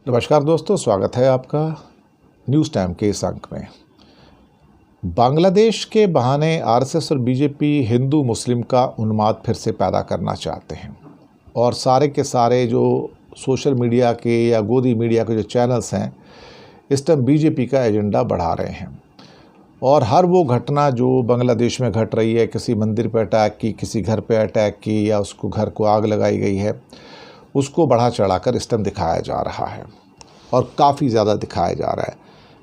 नमस्कार दोस्तों, स्वागत है आपका न्यूज़ टाइम के इस अंक में। बांग्लादेश के बहाने आरएसएस और बीजेपी हिंदू मुस्लिम का उन्माद फिर से पैदा करना चाहते हैं और सारे के सारे जो सोशल मीडिया के या गोदी मीडिया के जो चैनल्स हैं इस टाइम बीजेपी का एजेंडा बढ़ा रहे हैं और हर वो घटना जो बांग्लादेश में घट रही है, किसी मंदिर पर अटैक की, किसी घर पर अटैक की या उसको घर को आग लगाई गई है, उसको बढ़ा चढ़ाकर इस टाइम दिखाया जा रहा है और काफ़ी ज़्यादा दिखाया जा रहा है।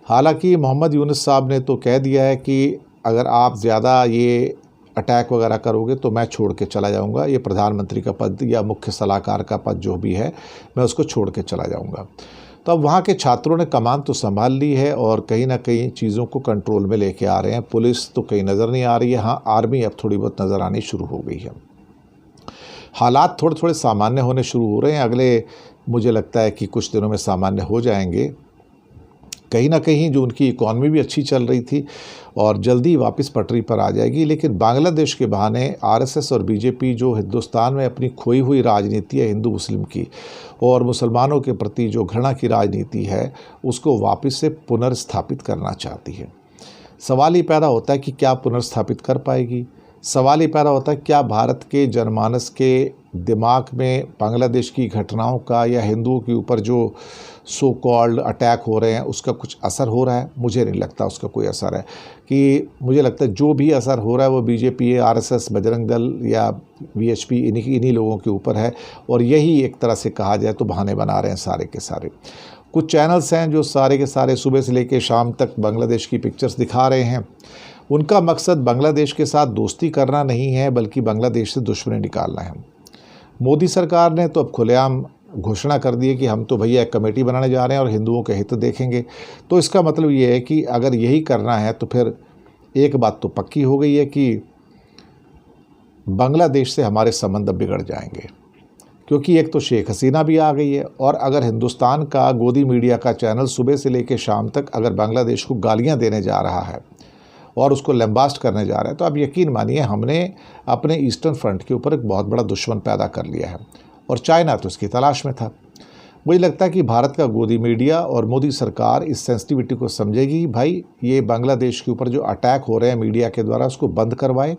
हालांकि मोहम्मद यूनुस साहब ने तो कह दिया है कि अगर आप ज़्यादा ये अटैक वगैरह करोगे तो मैं छोड़ के चला जाऊंगा, ये प्रधानमंत्री का पद या मुख्य सलाहकार का पद जो भी है मैं उसको छोड़ के चला जाऊंगा। तो अब वहाँ के छात्रों ने कमान तो संभाल ली है और कहीं ना कहीं चीज़ों को कंट्रोल में लेके आ रहे हैं। पुलिस तो कहीं नज़र नहीं आ रही है, हाँ आर्मी अब थोड़ी बहुत नज़र आनी शुरू हो गई है। हालात थोड़े थोड़े सामान्य होने शुरू हो रहे हैं, अगले मुझे लगता है कि कुछ दिनों में सामान्य हो जाएंगे। कहीं ना कहीं जो उनकी इकॉनमी भी अच्छी चल रही थी और जल्दी वापस पटरी पर आ जाएगी। लेकिन बांग्लादेश के बहाने आरएसएस और बीजेपी जो हिंदुस्तान में अपनी खोई हुई राजनीति है हिंदू मुस्लिम की और मुसलमानों के प्रति जो घृणा की राजनीति है उसको वापस से पुनर्स्थापित करना चाहती है। सवाल ये पैदा होता है कि क्या पुनर्स्थापित कर पाएगी। सवाल ये पैदा होता है क्या भारत के जनमानस के दिमाग में बांग्लादेश की घटनाओं का या हिंदुओं के ऊपर जो सो कॉल्ड अटैक हो रहे हैं उसका कुछ असर हो रहा है। मुझे नहीं लगता उसका कोई असर है, कि मुझे लगता है जो भी असर हो रहा है वो बीजेपी, आरएसएस, बजरंग दल या वीएचपी इन्हीं लोगों के ऊपर है और यही एक तरह से कहा जाए तो बहाने बना रहे हैं सारे के सारे। कुछ चैनल्स हैं जो सारे के सारे सुबह से लेकर शाम तक बांग्लादेश की पिक्चर्स दिखा रहे हैं। उनका मकसद बांग्लादेश के साथ दोस्ती करना नहीं है बल्कि बांग्लादेश से दुश्मनी निकालना है। मोदी सरकार ने तो अब खुलेआम घोषणा कर दी है कि हम तो भैया एक कमेटी बनाने जा रहे हैं और हिंदुओं के हित देखेंगे। तो इसका मतलब ये है कि अगर यही करना है तो फिर एक बात तो पक्की हो गई है कि बांग्लादेश से हमारे संबंध बिगड़ जाएंगे, क्योंकि एक तो शेख हसीना भी आ गई है और अगर हिंदुस्तान का गोदी मीडिया का चैनल सुबह से लेकर शाम तक अगर बांग्लादेश को गालियाँ देने जा रहा है और उसको लैम्बास्ट करने जा रहे हैं तो आप यकीन मानिए हमने अपने ईस्टर्न फ्रंट के ऊपर एक बहुत बड़ा दुश्मन पैदा कर लिया है और चाइना तो इसकी तलाश में था। मुझे लगता है कि भारत का गोदी मीडिया और मोदी सरकार इस सेंसिटिविटी को समझेगी। भाई ये बांग्लादेश के ऊपर जो अटैक हो रहे हैं मीडिया के द्वारा उसको बंद करवाए,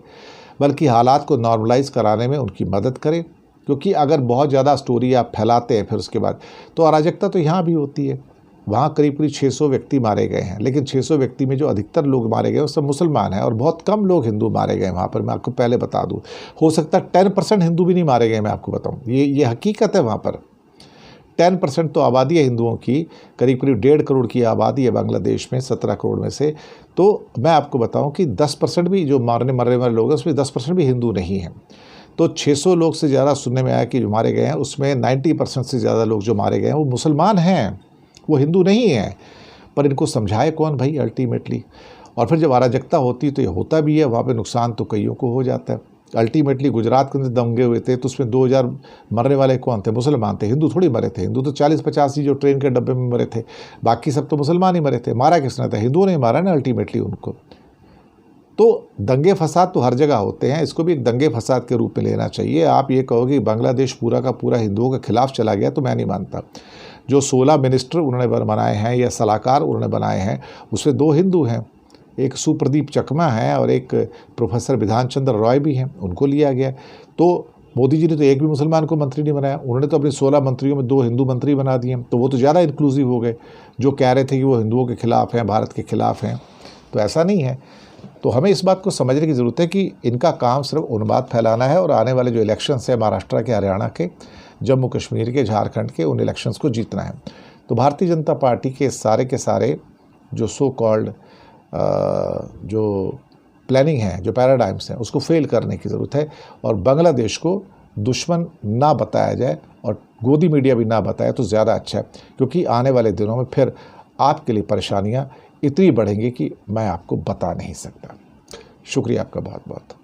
बल्कि हालात को नॉर्मलाइज कराने में उनकी मदद करें, क्योंकि अगर बहुत ज़्यादा स्टोरी आप फैलाते हैं फिर उसके बाद तो अराजकता तो यहाँ भी होती है। वहाँ करीब 600 व्यक्ति मारे गए हैं, लेकिन 600 व्यक्ति में जो अधिकतर लोग मारे गए वो सब मुसलमान हैं और बहुत कम लोग हिंदू मारे गए वहाँ पर। मैं आपको पहले बता दूँ, हो सकता है 10% हिंदू भी नहीं मारे गए, मैं आपको बताऊँ, ये हकीकत है। वहाँ पर 10% तो आबादी है हिंदुओं की, करीब 1.5 करोड़ की आबादी है बांग्लादेश में 17 करोड़ में से। तो मैं आपको बताऊँ कि 10% भी जो मरने वाले लोग हैं उसमें 10% भी हिंदू नहीं हैं। तो 600 लोग से ज़्यादा सुनने में आया कि जो मारे गए हैं उसमें 90% से ज़्यादा लोग जो मारे गए हैं वो मुसलमान हैं, वो हिंदू नहीं है। पर इनको समझाए कौन भाई अल्टीमेटली। और फिर जब अराजकता होती है तो ये होता भी है, वहाँ पे नुकसान तो कईयों को हो जाता है। अल्टीमेटली गुजरात के अंदर दंगे हुए थे तो उसमें 2000 मरने वाले कौन थे? मुसलमान थे, हिंदू थोड़ी मरे थे। हिंदू तो 40-50 ही जो ट्रेन के डब्बे में मरे थे, बाकी सब तो मुसलमान ही मरे थे। मारा किसने था? हिंदुओं ने मारा ना अल्टीमेटली उनको। तो दंगे फसाद तो हर जगह होते हैं, इसको भी एक दंगे फसाद के रूप में लेना चाहिए। आप ये कहोगे बांग्लादेश पूरा का पूरा हिंदुओं के खिलाफ चला गया तो मैं नहीं मानता। जो 16 मिनिस्टर उन्होंने बनाए हैं या सलाहकार उन्होंने बनाए हैं उसमें 2 हिंदू हैं, एक सुप्रदीप चकमा है और एक प्रोफेसर विधान चंद्र रॉय भी हैं, उनको लिया गया। तो मोदी जी ने तो एक भी मुसलमान को मंत्री नहीं बनाया, उन्होंने तो अपने 16 मंत्रियों में 2 हिंदू मंत्री बना दिए, तो वो तो ज़्यादा इंक्लूसिव हो गए। जो कह रहे थे कि वो हिंदुओं के खिलाफ हैं, भारत के खिलाफ हैं, तो ऐसा नहीं है। तो हमें इस बात को समझने की ज़रूरत है कि इनका काम सिर्फ उन्माद फैलाना है और आने वाले जो इलेक्शंस हैं महाराष्ट्र के, हरियाणा के, जम्मू कश्मीर के, झारखंड के, उन इलेक्शंस को जीतना है। तो भारतीय जनता पार्टी के सारे जो सो कॉल्ड जो प्लानिंग है, जो पैराडाइम्स हैं, उसको फेल करने की ज़रूरत है और बांग्लादेश को दुश्मन ना बताया जाए और गोदी मीडिया भी ना बताए तो ज़्यादा अच्छा है, क्योंकि आने वाले दिनों में फिर आपके लिए परेशानियाँ इतनी बढ़ेंगी कि मैं आपको बता नहीं सकता। शुक्रिया आपका बहुत बहुत।